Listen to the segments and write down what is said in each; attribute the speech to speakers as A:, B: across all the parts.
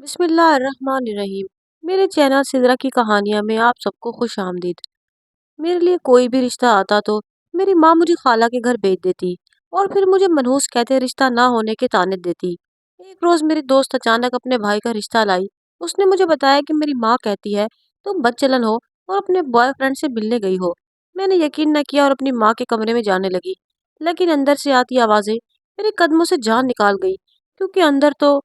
A: बिस्मिल्लाह अर्रहमान अर्रहीम। मेरे चैनल सिदरा की कहानियाँ में आप सबको खुश आमदीद। मेरे लिए कोई भी रिश्ता आता तो मेरी माँ मुझे खाला के घर भेज देती और फिर मुझे मनहूस कहते रिश्ता ना होने के ताने देती। एक रोज मेरी दोस्त अचानक अपने भाई का रिश्ता लाई। उसने मुझे बताया कि मेरी माँ कहती है तुम बदचलन हो और अपने बॉयफ्रेंड से मिलने गई हो। मैंने यकीन न किया और अपनी माँ के कमरे में जाने लगी, लेकिन अंदर से आती आवाजें मेरे कदमों से जान निकाल गई, क्योंकि अंदर तो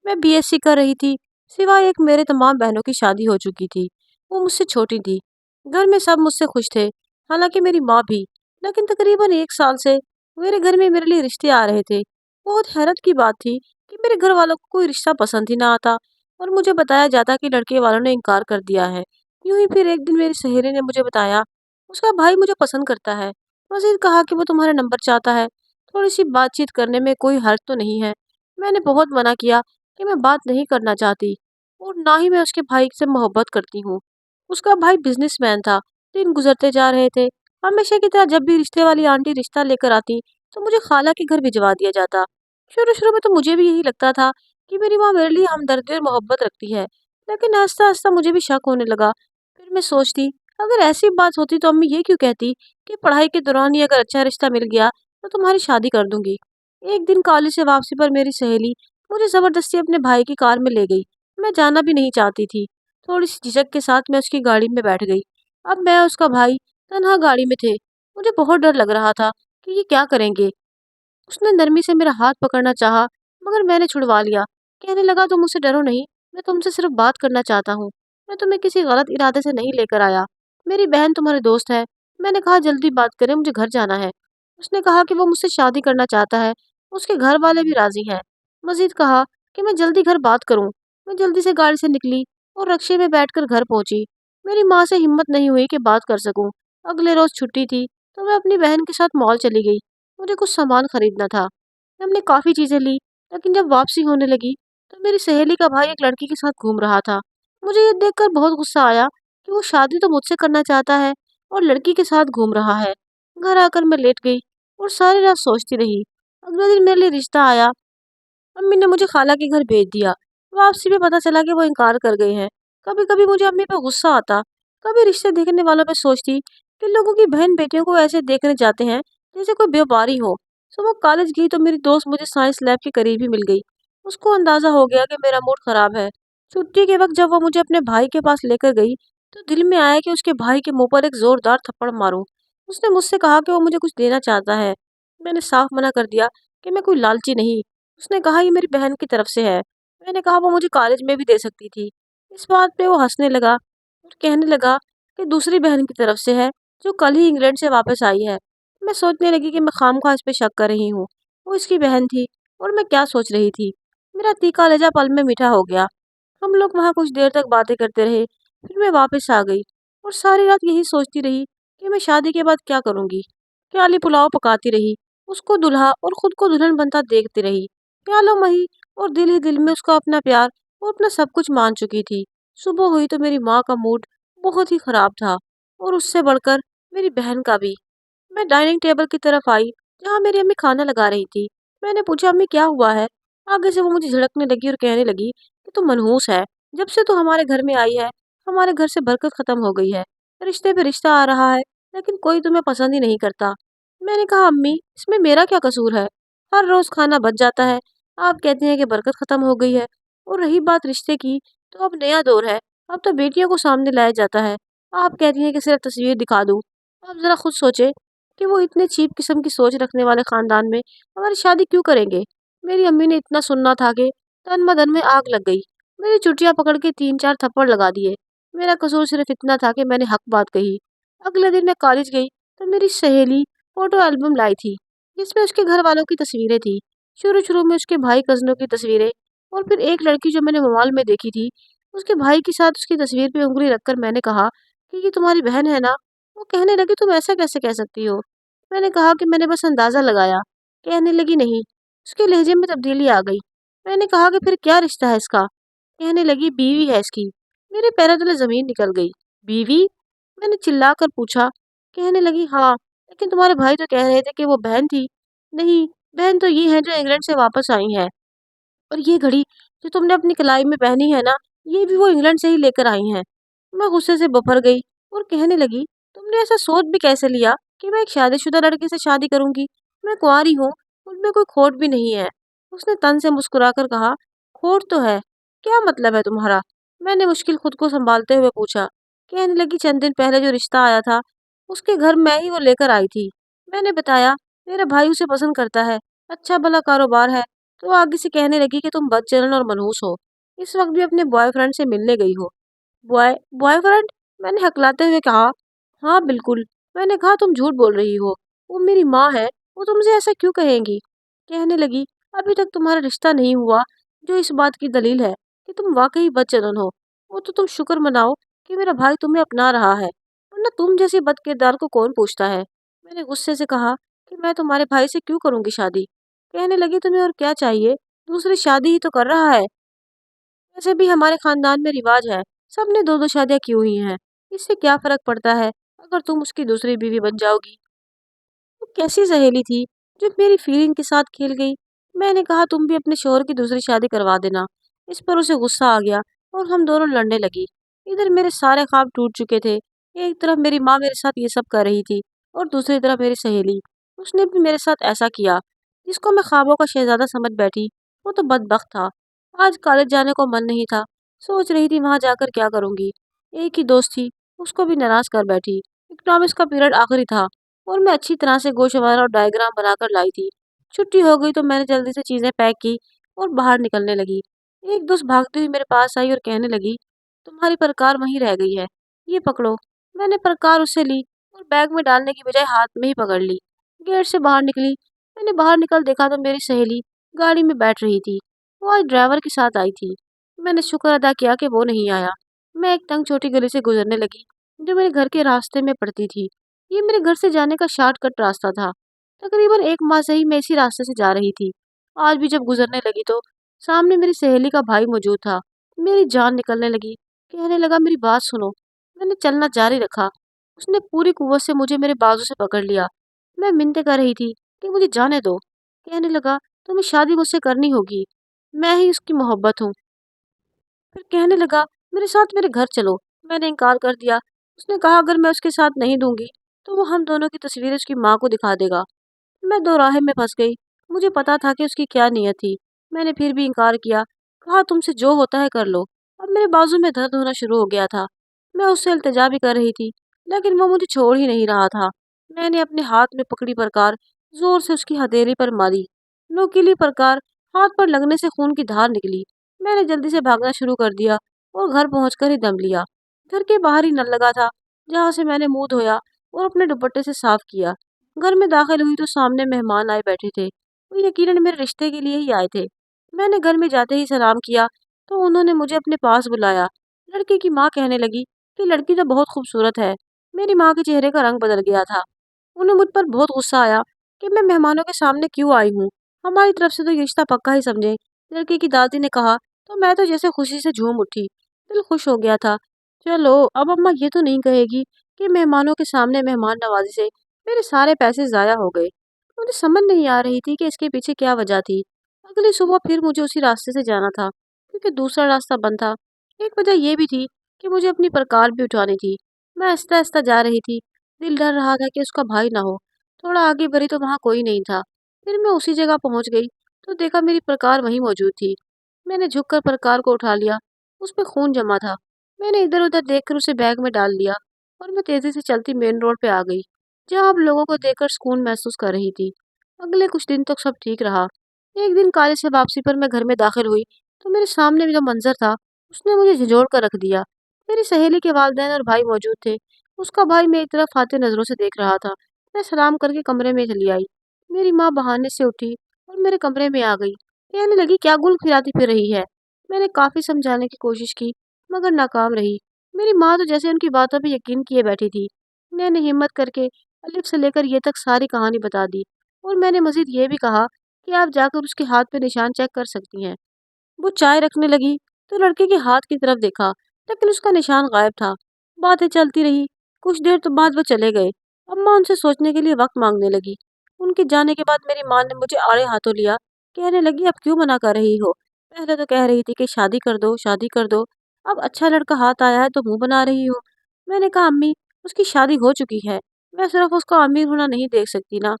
A: मैं बीएससी कर रही थी। सिवाय एक मेरे तमाम बहनों की शादी हो चुकी थी। वो मुझसे छोटी थी। घर में सब मुझसे खुश थे, हालांकि मेरी माँ भी। लेकिन तकरीबन एक साल से मेरे घर में मेरे लिए रिश्ते आ रहे थे। बहुत हैरत की बात थी कि मेरे घर वालों को कोई रिश्ता पसंद ही ना आता और मुझे बताया जाता कि लड़के वालों ने इनकार कर दिया है। यूं ही फिर एक दिन मेरी सहेली ने मुझे बताया उसका भाई मुझे पसंद करता है। मजीद कहा कि वो तुम्हारा नंबर चाहता है, थोड़ी सी बातचीत करने में कोई हर्ज तो नहीं है। मैंने बहुत मना किया कि मैं बात नहीं करना चाहती और ना ही मैं उसके भाई से मोहब्बत करती हूँ। उसका भाई बिजनेसमैन था। दिन गुजरते जा रहे थे। हमेशा की तरह जब भी रिश्ते वाली आंटी रिश्ता लेकर आती तो मुझे खाला के घर भिजवा दिया जाता। शुरू शुरू में तो मुझे भी यही लगता था कि मेरी माँ मेरे लिए हमदर्दी और मोहब्बत रखती है, लेकिन आहिस्ता आहिस्ता मुझे भी शक होने लगा। फिर मैं सोचती, अगर ऐसी बात होती तो अम्मी ये क्यों कहती कि पढ़ाई के दौरान ही अगर अच्छा रिश्ता मिल गया तो तुम्हारी शादी कर दूंगी। एक दिन कॉलेज से वापसी पर मेरी सहेली मुझे जबरदस्ती अपने भाई की कार में ले गई। मैं जाना भी नहीं चाहती थी। थोड़ी सी झिझक के साथ मैं उसकी गाड़ी में बैठ गई। अब मैं और उसका भाई तन्हा गाड़ी में थे। मुझे बहुत डर लग रहा था कि ये क्या करेंगे। उसने नरमी से मेरा हाथ पकड़ना चाहा, मगर मैंने छुड़वा लिया। कहने लगा तुम मुझसे डरो नहीं, मैं तुमसे सिर्फ बात करना चाहता हूँ। मैं तुम्हें किसी गलत इरादे से नहीं लेकर आया। मेरी बहन तुम्हारी दोस्त है। मैंने कहा जल्दी बात करें, मुझे घर जाना है। उसने कहा कि वो मुझसे शादी करना चाहता है। उसके घर वाले भी राजी हैं। मजीद कहा कि मैं जल्दी घर बात करूं। मैं जल्दी से गाड़ी से निकली और रक्शे में बैठकर घर पहुंची। मेरी माँ से हिम्मत नहीं हुई कि बात कर सकूं। अगले रोज छुट्टी थी तो मैं अपनी बहन के साथ मॉल चली गई। मुझे कुछ सामान खरीदना था। हमने काफी चीजें ली, लेकिन जब वापसी होने लगी तो मेरी सहेली का भाई एक लड़की के साथ घूम रहा था। मुझे ये देखकर बहुत गुस्सा आया कि वो शादी तो मुझसे करना चाहता है और लड़की के साथ घूम रहा है। घर आकर मैं लेट गई और सारी रात सोचती रही। अगले दिन मेरे लिए रिश्ता आया। अम्मी ने मुझे खाला के घर भेज दिया। वापसी में पता चला कि वो इनकार कर गए हैं। कभी कभी मुझे अम्मी पे गुस्सा आता। कभी रिश्ते देखने वालों पे सोचती कि लोगों की बहन बेटियों को ऐसे देखने जाते हैं जैसे कोई व्यापारी हो। सुबह कॉलेज गई तो मेरी दोस्त मुझे साइंस लैब के करीब ही मिल गई। उसको अंदाजा हो गया कि मेरा मूड खराब है। छुट्टी के वक्त जब वो मुझे अपने भाई के पास लेकर गई तो दिल में आया कि उसके भाई के मुंह पर एक जोरदार थप्पड़ मारूं। उसने मुझसे कहा कि वो मुझे कुछ देना चाहता है। मैंने साफ मना कर दिया कि मैं कोई लालची नहीं। उसने कहा ये मेरी बहन की तरफ से है। मैंने कहा वो मुझे कॉलेज में भी दे सकती थी। इस बात पे वो हंसने लगा और कहने लगा कि दूसरी बहन की तरफ से है जो कल ही इंग्लैंड से वापस आई है। मैं सोचने लगी कि मैं खामखा इस पे शक कर रही हूँ। वो इसकी बहन थी और मैं क्या सोच रही थी। मेरा तीखा लहजा पल में मीठा हो गया। हम लोग वहाँ कुछ देर तक बातें करते रहे। फिर मैं वापस आ गई और सारी रात यही सोचती रही कि मैं शादी के बाद क्या करूँगी। प्याली पुलाव पकाती रही, उसको दुल्हा और खुद को दुल्हन बनता देखती रही। प्यालों में ही और दिल ही दिल में उसका अपना प्यार और अपना सब कुछ मान चुकी थी। सुबह हुई तो मेरी माँ का मूड बहुत ही खराब था और उससे बढ़कर मेरी बहन का भी। मैं डाइनिंग टेबल की तरफ आई जहाँ मेरी अम्मी खाना लगा रही थी। मैंने पूछा अम्मी क्या हुआ है। आगे से वो मुझे झिड़कने लगी और कहने लगी कि तू मनहूस है। जब से तू हमारे घर में आई है हमारे घर से बरकत खत्म हो गई है। रिश्ते पे रिश्ता आ रहा है लेकिन कोई तुम्हें पसंद ही नहीं करता। मैंने कहा अम्मी इसमें मेरा क्या कसूर है। हर रोज खाना बच जाता है, आप कहती हैं कि बरकत खत्म हो गई है। और रही बात रिश्ते की तो अब नया दौर है। अब तो बेटियों को सामने लाया जाता है। आप कहती हैं कि सिर्फ तस्वीर दिखा दूं। आप जरा खुद सोचे कि वो इतने चीप किस्म की सोच रखने वाले खानदान में हमारी शादी क्यों करेंगे। मेरी अम्मी ने इतना सुनना था कि तन बदन में आग लग गई। मेरी चुटिया पकड़ के 3-4 थप्पड़ लगा दिए। मेरा कसूर सिर्फ इतना था कि मैंने हक बात कही। अगले दिन मैं कॉलेज गई तो मेरी सहेली फोटो एल्बम लाई थी जिसमें उसके घर वालों की तस्वीरें थी। शुरू शुरू में उसके भाई कजनों की तस्वीरें और फिर एक लड़की जो मैंने मोबाइल में देखी थी उसके भाई के साथ उसकी तस्वीर पे उंगली रखकर मैंने कहा कि ये तुम्हारी बहन है ना। वो कहने लगी तुम ऐसा कैसे कह सकती हो। मैंने कहा कि मैंने बस अंदाजा लगाया। कहने लगी नहीं। उसके लहजे में तब्दीली आ गई। मैंने कहा कि फिर क्या रिश्ता है इसका। कहने लगी बीवी है इसकी। मेरे पैरों तले जमीन निकल गई। बीवी? मैंने चिल्लाकर पूछा। कहने लगी हाँ, लेकिन तुम्हारे भाई तो कह रहे थे कि वो बहन थी। नहीं, बहन तो ये है जो इंग्लैंड से वापस आई है। और ये घड़ी जो तुमने अपनी कलाई में पहनी है ना, ये भी वो इंग्लैंड से ही लेकर आई हैं। मैं गुस्से से बफर गई और कहने लगी, तुमने ऐसा सोच भी कैसे लिया कि मैं एक शादीशुदा लड़के से शादी करूंगी? मैं कुंवारी हूँ, उनमें कोई खोट भी नहीं है। उसने तन से मुस्कुराकर कहा, खोट तो है, क्या मतलब है तुम्हारा? मैंने मुश्किल खुद को संभालते हुए पूछा। कहने लगी, चंद दिन पहले जो रिश्ता आया था, उसके घर मैं ही वो लेकर आई थी। मैंने बताया, मेरा भाई उसे पसंद करता है, अच्छा भला कारोबार है। तो आगे से कहने लगी कि तुम बदचलन और मनहूस हो, इस वक्त भी अपने बॉयफ्रेंड से मिलने गई हो। बॉयफ्रेंड? मैंने हकलाते हुए कहा। हाँ बिल्कुल। मैंने कहा, तुम झूठ बोल रही हो, वो मेरी माँ है, वो तुमसे ऐसा क्यों कहेंगी? कहने लगी, अभी तक तुम्हारा रिश्ता नहीं हुआ, जो इस बात की दलील है कि तुम वाकई बदचलन हो। वो तो तुम शुक्र मनाओ कि मेरा भाई तुम्हें अपना रहा है, वरना तुम जैसी बदकिरदार को कौन पूछता है? मैंने गुस्से से कहा कि मैं तुम्हारे भाई से क्यों करूंगी शादी? कहने लगी, तुम्हें और क्या चाहिए, दूसरी शादी ही तो कर रहा है। वैसे भी हमारे खानदान में रिवाज है, सबने दो दो शादियां की हुई हैं, इससे क्या फर्क पड़ता है अगर तुम उसकी दूसरी बीवी बन जाओगी? वो कैसी सहेली थी जो मेरी फीलिंग के साथ खेल गई? मैंने कहा, तुम भी अपने शोहर की दूसरी शादी करवा देना। इस पर उसे गुस्सा आ गया और हम दोनों लड़ने लगी। इधर मेरे सारे ख्वाब टूट चुके थे। एक तरफ मेरी माँ मेरे साथ ये सब कर रही थी और दूसरी तरफ मेरी सहेली, उसने भी मेरे साथ ऐसा किया। जिसको मैं ख्वाबों का शहजादा समझ बैठी, वो तो बदबख्त था। आज कॉलेज जाने को मन नहीं था, सोच रही थी वहां जाकर क्या करूंगी। एक ही दोस्त थी, उसको भी नाराज कर बैठी। इकोनॉमिक्स का पीरियड आखिरी था और मैं अच्छी तरह से गोशवारा और डायग्राम बनाकर लाई थी। छुट्टी हो गई तो मैंने जल्दी से चीज़ें पैक की और बाहर निकलने लगी। एक दोस्त भागती हुई मेरे पास आई और कहने लगी, तुम्हारी परकार वहीं रह गई है, ये पकड़ो। मैंने परकार उससे ली और बैग में डालने की बजाय हाथ में ही पकड़ ली। गेट से बाहर निकली। मैंने बाहर निकल देखा तो मेरी सहेली गाड़ी में बैठ रही थी। वो आज ड्राइवर के साथ आई थी। मैंने शुक्र अदा किया कि वो नहीं आया। मैं एक तंग छोटी गली से गुजरने लगी जो मेरे घर के रास्ते में पड़ती थी। ये मेरे घर से जाने का शॉर्टकट रास्ता था। तकरीबन एक माह से ही मैं इसी रास्ते से जा रही थी। आज भी जब गुजरने लगी तो सामने मेरी सहेली का भाई मौजूद था। मेरी जान निकलने लगी। कहने लगा, मेरी बात सुनो। मैंने चलना जारी रखा। उसने पूरी कुव्वत से मुझे मेरे बाजू से पकड़ लिया। मैं मिन्नतें कर रही थी कि मुझे जाने दो। कहने लगा, तुम्हें शादी मुझसे करनी होगी, मैं ही उसकी मोहब्बत हूँ। फिर कहने लगा, मेरे साथ मेरे घर चलो। मैंने इनकार कर दिया। उसने कहा, अगर मैं उसके साथ नहीं दूंगी तो वो हम दोनों की तस्वीरें उसकी माँ को दिखा देगा। मैं दो राहे में फंस गई। मुझे पता था कि उसकी क्या नीयत थी। मैंने फिर भी इनकार किया। कहा, तुमसे जो होता है कर लो। अब मेरे बाजू में दर्द होना शुरू हो गया था। मैं उससे इल्तिजा भी कर रही थी, लेकिन वो मुझे छोड़ ही नहीं रहा था। मैंने अपने हाथ में पकड़ी प्रकार जोर से उसकी हथेली पर मारी। नोकीली प्रकार हाथ पर लगने से खून की धार निकली। मैंने जल्दी से भागना शुरू कर दिया और घर पहुंचकर ही दम लिया। घर के बाहर ही नल लगा था, जहाँ से मैंने मुंह धोया और अपने दुपट्टे से साफ किया। घर में दाखिल हुई तो सामने मेहमान आए बैठे थे। वो यकीनन मेरे रिश्ते के लिए ही आए थे। मैंने घर में जाते ही सलाम किया तो उन्होंने मुझे अपने पास बुलाया। लड़के की माँ कहने लगी कि लड़की तो बहुत खूबसूरत है। मेरी माँ के चेहरे का रंग बदल गया था। उन्हें मुझ पर बहुत गुस्सा आया कि मैं मेहमानों के सामने क्यों आई हूँ। हमारी तरफ से तो ये रिश्ता पक्का ही समझे। लड़के की दादी ने कहा तो मैं तो जैसे खुशी से झूम उठी। दिल खुश हो गया था। चलो, अब अम्मा ये तो नहीं कहेगी कि मेहमानों के सामने मेहमान नवाजी से मेरे सारे पैसे ज़ाया हो गए। मुझे समझ नहीं आ रही थी कि इसके पीछे क्या वजह थी। अगली सुबह फिर मुझे उसी रास्ते से जाना था, क्योंकि दूसरा रास्ता बंद था। एक वजह यह भी थी कि मुझे अपनी प्रकार भी उठानी थी। मैं आहिस्ता आहिस्ता जा रही थी। दिल डर रहा था कि उसका भाई ना हो। थोड़ा आगे बढ़ी तो वहाँ कोई नहीं था। फिर मैं उसी जगह पहुँच गई तो देखा मेरी प्रकार वहीं मौजूद थी। मैंने झुककर प्रकार को उठा लिया। उस पे खून जमा था। मैंने इधर उधर देखकर उसे बैग में डाल लिया और मैं तेजी से चलती मेन रोड पे आ गई, जहाँ अब लोगों को देखकर सुकून महसूस कर रही थी। अगले कुछ दिन तक सब ठीक रहा। एक दिन कॉलेज से वापसी पर मैं घर में दाखिल हुई तो मेरे सामने जो मंजर था, उसने मुझे झिझोड़ कर रख दिया। मेरी सहेली के वालिदैन और भाई मौजूद थे। उसका भाई मेरी तरफ आते नजरों से देख रहा था। मैं सलाम करके कमरे में चली आई। मेरी माँ बहाने से उठी और मेरे कमरे में आ गई। कहने लगी, क्या गुल खिलाती फिर रही है? मैंने काफी समझाने की कोशिश की, मगर नाकाम रही। मेरी माँ तो जैसे उनकी बातों पे यकीन किए बैठी थी। मैंने हिम्मत करके अलिफ से लेकर ये तक सारी कहानी बता दी और मैंने मजीद ये भी कहा कि आप जाकर उसके हाथ पे निशान चेक कर सकती हैं। वो चाय रखने लगी तो लड़के के हाथ की तरफ देखा, लेकिन उसका निशान गायब था। बातें चलती रही। कुछ देर तो बाद वो चले गए। अम्मा उनसे सोचने के लिए वक्त मांगने लगी। उनके जाने के बाद मेरी माँ ने मुझे आड़े हाथों लिया। कहने लगी, अब क्यों मना कर रही हो? पहले तो कह रही थी कि शादी कर दो, शादी कर दो। अब अच्छा लड़का हाथ आया है तो मुँह बना रही हो। मैंने कहा अम्मी, उसकी शादी हो चुकी है। मैं सिर्फ उसका अमीर होना नहीं देख सकती ना।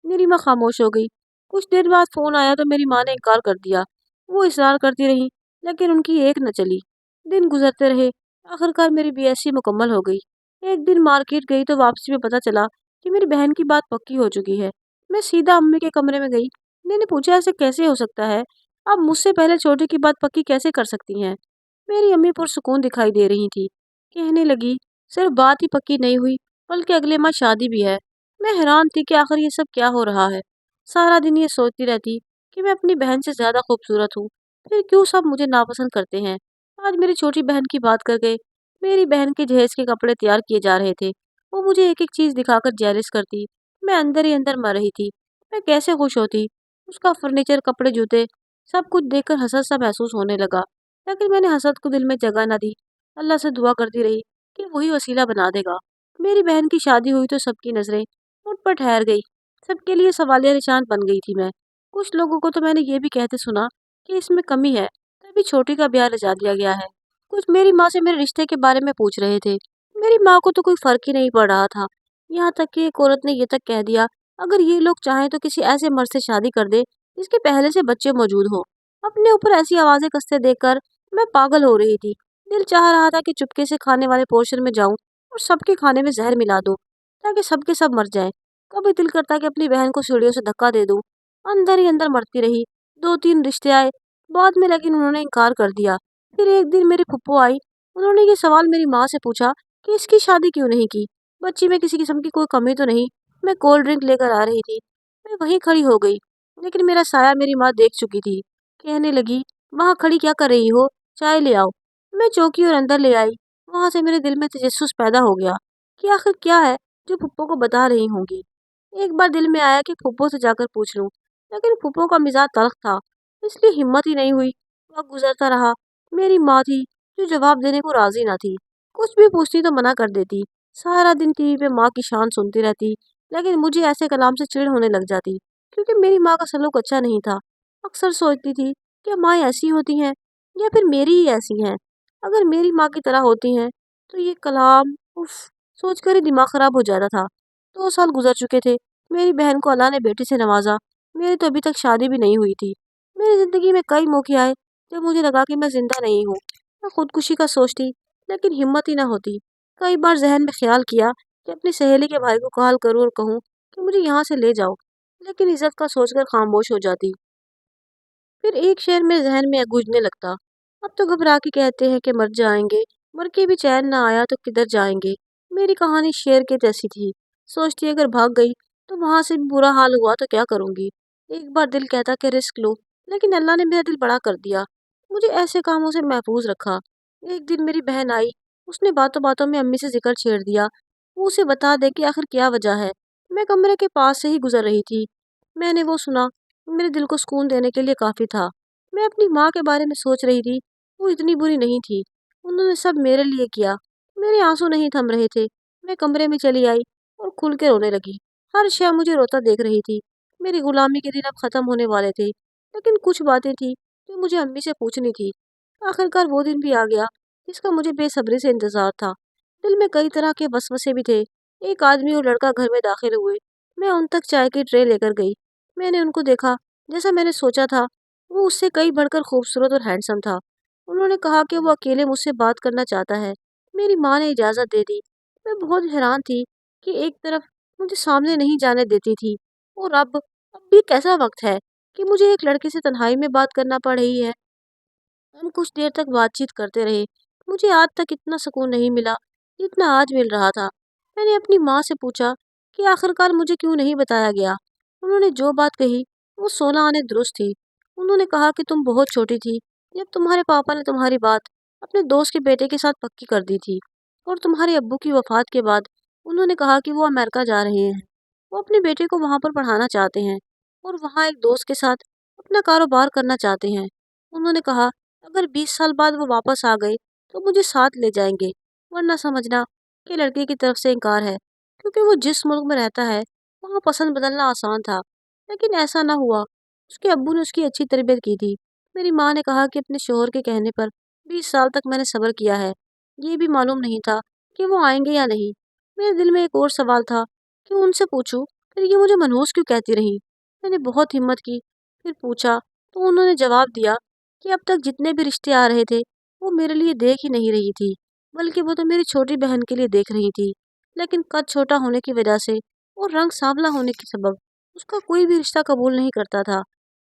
A: मेरी माँ खामोश हो गई। कुछ देर बाद फ़ोन आया तो मेरी माँ ने इनकार कर दिया। वो इसरार करती रही, लेकिन उनकी एक न चली। दिन गुज़रते रहे। आखिरकार मेरी बीएससी मुकम्मल हो गई। एक दिन मार्केट गई तो वापसी में पता चला कि मेरी बहन की बात पक्की हो चुकी है। मैं सीधा अम्मी के कमरे में गई। मैंने पूछा ऐसे कैसे हो सकता है? आप मुझसे पहले छोटे की बात पक्की कैसे कर सकती हैं? मेरी अम्मी पुरसुकून दिखाई दे रही थी। कहने लगी, सिर्फ बात ही पक्की नहीं हुई, बल्कि अगले माह शादी भी है। मैं हैरान थी कि आखिर ये सब क्या हो रहा है। सारा दिन ये सोचती रहती कि मैं अपनी बहन से ज़्यादा खूबसूरत हूँ। फिर क्यों सब मुझे नापसंद करते हैं? आज मेरी छोटी बहन की बात कर गए। मेरी बहन के जहेज के कपड़े तैयार किए जा रहे थे। वो मुझे एक एक चीज़ दिखाकर जेलस करती। मैं अंदर ही अंदर मर रही थी। मैं कैसे खुश होती? उसका फर्नीचर, कपड़े, जूते सब कुछ देखकर हसद सा महसूस होने लगा। लेकिन मैंने हसद को दिल में जगह न दी। अल्लाह से दुआ करती रही कि वही वसीला बना देगा। मेरी बहन की शादी हुई तो सबकी नज़रें मुझ पर ठहर गई। सबके लिए सवालिया निशान बन गई थी मैं। कुछ लोगों को तो मैंने ये भी कहते सुना कि इसमें कमी है, तभी छोटी का ब्याह रचा दिया गया है। कुछ मेरी माँ से मेरे रिश्ते के बारे में पूछ रहे थे। मेरी माँ को तो कोई फर्क ही नहीं पड़ रहा था। यहाँ तक कि एक औरत ने ये तक कह दिया, अगर ये लोग चाहें तो किसी ऐसे मर्द से शादी कर दे जिसके पहले से बच्चे मौजूद हों। अपने ऊपर ऐसी आवाज़ें कसते देखकर मैं पागल हो रही थी। दिल चाह रहा था कि चुपके से खाने वाले पोर्शन में जाऊं और सबके खाने में जहर मिला दूं, ताकि सबके सब मर जाएं। कभी दिल करता कि अपनी बहन को सीढ़ियों से धक्का दे दूं। अंदर ही अंदर मरती रही। 2-3 रिश्ते आए बाद में, लेकिन उन्होंने इनकार कर दिया। फिर एक दिन मेरी फुप्पो आई। उन्होंने ये सवाल मेरी माँ से पूछा कि इसकी शादी क्यों नहीं की, बच्ची में किसी किस्म की कोई कमी तो नहीं। मैं कोल्ड ड्रिंक लेकर आ रही थी। मैं वहीं खड़ी हो गई, लेकिन मेरा साया मेरी माँ देख चुकी थी। कहने लगी, वहाँ खड़ी क्या कर रही हो, चाय ले आओ। मैं चौंकी और अंदर ले आई। वहाँ से मेरे दिल में तजस्सुस पैदा हो गया कि आखिर क्या है जो फुप्पो को बता रही होंगी। एक बार दिल में आया कि फुप्पो से जाकर पूछ लूं, लेकिन फुप्पो का मिजाज तल्ख था, इसलिए हिम्मत ही नहीं हुई। वक्त गुजरता रहा। मेरी माँ थी जो जवाब देने को राजी ना थी। कुछ भी पूछती तो मना कर देती। सारा दिन टीवी पे माँ की शान सुनती रहती, लेकिन मुझे ऐसे कलाम से चिढ़ होने लग जाती, क्योंकि मेरी माँ का सलूक अच्छा नहीं था। अक्सर सोचती थी, क्या माँ ऐसी होती हैं या फिर मेरी ही ऐसी हैं? अगर मेरी माँ की तरह होती हैं तो ये कलाम, उफ, सोचकर ही दिमाग खराब हो जाता था। 2 साल गुजर चुके थे। मेरी बहन को अल्लाह ने बेटी से नवाजा। मेरी तो अभी तक शादी भी नहीं हुई थी। मेरी ज़िंदगी में कई मौके आए जब मुझे लगा कि मैं जिंदा नहीं हूँ। मैं खुदकुशी का सोचती, लेकिन हिम्मत ही ना होती। कई बार जहन में ख्याल किया कि अपनी सहेली के भाई को कॉल करूँ और कहूँ कि मुझे यहाँ से ले जाओ, लेकिन इज्जत का सोचकर खामोश हो जाती। फिर एक शेर मेरे ज़हन में गूंजने लगता, अब तो घबरा के कहते हैं कि मर जाएंगे, मर के भी चैन ना आया तो किधर जाएंगे। मेरी कहानी शेर के जैसी थी। सोचती अगर भाग गई तो वहां से भी बुरा हाल हुआ तो क्या करूंगी। एक बार दिल कहता कि रिस्क लो, लेकिन अल्लाह ने मेरा दिल बड़ा कर दिया। मुझे ऐसे कामों से महफूज रखा। एक दिन मेरी बहन आई। उसने बातों बातों में अम्मी से जिक्र छेड़ दिया। वो उसे बता दे कि आखिर क्या वजह है। मैं कमरे के पास से ही गुजर रही थी। मैंने वो सुना। मेरे दिल को सुकून देने के लिए काफ़ी था। मैं अपनी माँ के बारे में सोच रही थी। वो इतनी बुरी नहीं थी। उन्होंने सब मेरे लिए किया। मेरे आंसू नहीं थम रहे थे। मैं कमरे में चली आई और खुल के रोने लगी। हर शय मुझे रोता देख रही थी। मेरी गुलामी के दिन अब ख़त्म होने वाले थे। लेकिन कुछ बातें थी जो मुझे अम्मी से पूछनी थी। आखिरकार वो दिन भी आ गया जिसका मुझे बेसब्री से इंतज़ार था। दिल में कई तरह के वसवसे भी थे। एक आदमी और लड़का घर में दाखिल हुए। मैं उन तक चाय की ट्रे लेकर गई। मैंने उनको देखा। जैसा मैंने सोचा था, वो उससे कई बढ़कर खूबसूरत और हैंडसम था। उन्होंने कहा कि वो अकेले मुझसे बात करना चाहता है। मेरी माँ ने इजाज़त दे दी। मैं बहुत हैरान थी कि एक तरफ मुझे सामने नहीं जाने देती थी, और अब भी कैसा वक्त है कि मुझे एक लड़के से तन्हाई में बात करना पड़ रही है। हम कुछ देर तक बातचीत करते रहे। मुझे आज तक इतना सुकून नहीं मिला जितना आज मिल रहा था। मैंने अपनी माँ से पूछा कि आखिरकार मुझे क्यों नहीं बताया गया। उन्होंने जो बात कही वो सोना आने दुरुस्त थी। उन्होंने कहा कि तुम बहुत छोटी थी जब तुम्हारे पापा ने तुम्हारी बात अपने दोस्त के बेटे के साथ पक्की कर दी थी, और तुम्हारे अब्बू की वफात के बाद उन्होंने कहा कि वो अमेरिका जा रहे हैं। वो अपने बेटे को वहाँ पर पढ़ाना चाहते हैं और वहाँ एक दोस्त के साथ अपना कारोबार करना चाहते हैं। उन्होंने कहा, अगर 20 साल बाद वो वापस आ गए तो मुझे साथ ले जाएंगे, वरना समझना कि लड़के की तरफ से इनकार है, क्योंकि वो जिस मुल्क में रहता है वहाँ पसंद बदलना आसान था। लेकिन ऐसा ना हुआ। उसके अब्बू ने उसकी अच्छी तरबियत की थी। मेरी माँ ने कहा कि अपने शौहर के कहने पर 20 साल तक मैंने सब्र किया है। ये भी मालूम नहीं था कि वो आएंगे या नहीं। मेरे दिल में एक और सवाल था कि उनसे पूछूं, फिर ये मुझे मनहूस क्यों कहती रही। मैंने बहुत हिम्मत की, फिर पूछा, तो उन्होंने जवाब दिया कि अब तक जितने भी रिश्ते आ रहे थे वो मेरे लिए देख ही नहीं रही थी, बल्कि वो तो मेरी छोटी बहन के लिए देख रही थी। लेकिन कद छोटा होने की वजह से और रंग सांवला होने के सबब उसका कोई भी रिश्ता कबूल नहीं करता था।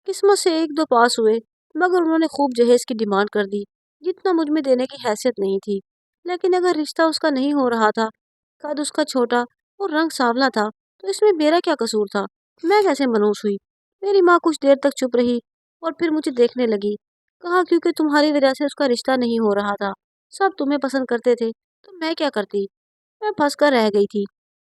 A: किस्मत से एक दो पास हुए, मगर उन्होंने खूब जहेज की डिमांड कर दी, जितना मुझ में देने की हैसियत नहीं थी। लेकिन अगर रिश्ता उसका नहीं हो रहा था, कद उसका छोटा और रंग सांवला था, तो इसमें मेरा क्या कसूर था। मैं कैसे मनहूस हुई। मेरी माँ कुछ देर तक चुप रही और फिर मुझे देखने लगी। कहा, क्योंकि तुम्हारी वजह से उसका रिश्ता नहीं हो रहा था, सब तुम्हें पसंद करते थे, तो मैं क्या करती। मैं फंस कर रह गई थी।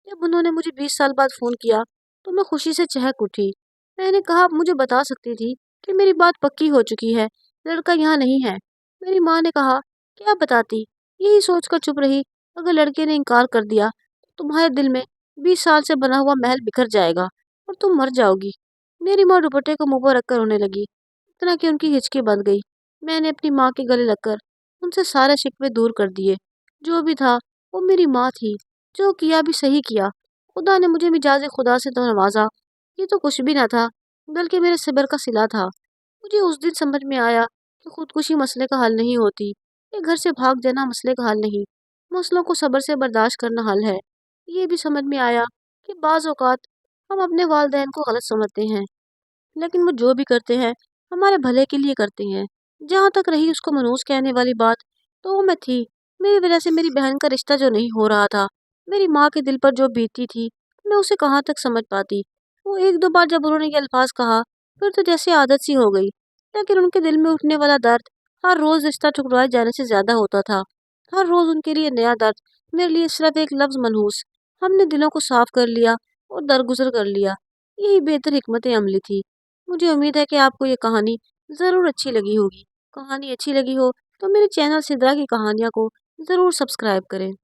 A: जब उन्होंने मुझे 20 साल बाद फोन किया तो मैं खुशी से चहक उठी। मैंने कहा, आप मुझे बता सकती थी कि मेरी बात पक्की हो चुकी है, लड़का यहाँ नहीं है। मेरी माँ ने कहा, क्या बताती। यही सोचकर चुप रही, अगर लड़के ने इनकार कर दिया तो तुम्हारे दिल में 20 साल से बना हुआ महल बिखर जाएगा और तुम मर जाओगी। मेरी माँ दुपट्टे को मुंह पर रखकर रोने लगी, इतना कि उनकी हिचकी बंध गई। मैंने अपनी माँ के गले लगकर उनसे सारे शिकवे दूर कर दिए। जो भी था वो मेरी माँ थी, जो किया भी सही किया। खुदा ने मुझे मिजाज खुदा से तो नवाजा। ये तो कुछ भी ना था, बल्कि मेरे सब्र का सिला था। मुझे उस दिन समझ में आया कि खुदकुशी मसले का हल नहीं होती, ये घर से भाग जाना मसले का हल नहीं, मसलों को सब्र से बर्दाश्त करना हल है। ये भी समझ में आया कि बाज़ औक़ात हम अपने वालिदैन को गलत समझते हैं, लेकिन वो जो भी करते हैं हमारे भले के लिए करते हैं। जहाँ तक रही उसको मनहूस कहने वाली बात, तो वो मैं थी। मेरी वजह से मेरी बहन का रिश्ता जो नहीं हो रहा था, मेरी माँ के दिल पर जो बीतती थी, मैं उसे कहाँ तक समझ पाती। वो एक दो बार जब उन्होंने ये अल्फाज कहा, फिर तो जैसे आदत सी हो गई। लेकिन उनके दिल में उठने वाला दर्द हर रोज़ रिश्ता ठुकराए जाने से ज़्यादा होता था। हर रोज़ उनके लिए नया दर्द, मेरे लिए सिर्फ एक लफ्ज़ मनहूस। हमने दिलों को साफ कर लिया और दरगुजर कर लिया। यही बेहतर हिकमत अमली थी। मुझे उम्मीद है कि आपको ये कहानी ज़रूर अच्छी लगी होगी। कहानी अच्छी लगी हो तो मेरे चैनल सिद्रा की कहानियाँ को ज़रूर सब्सक्राइब करें।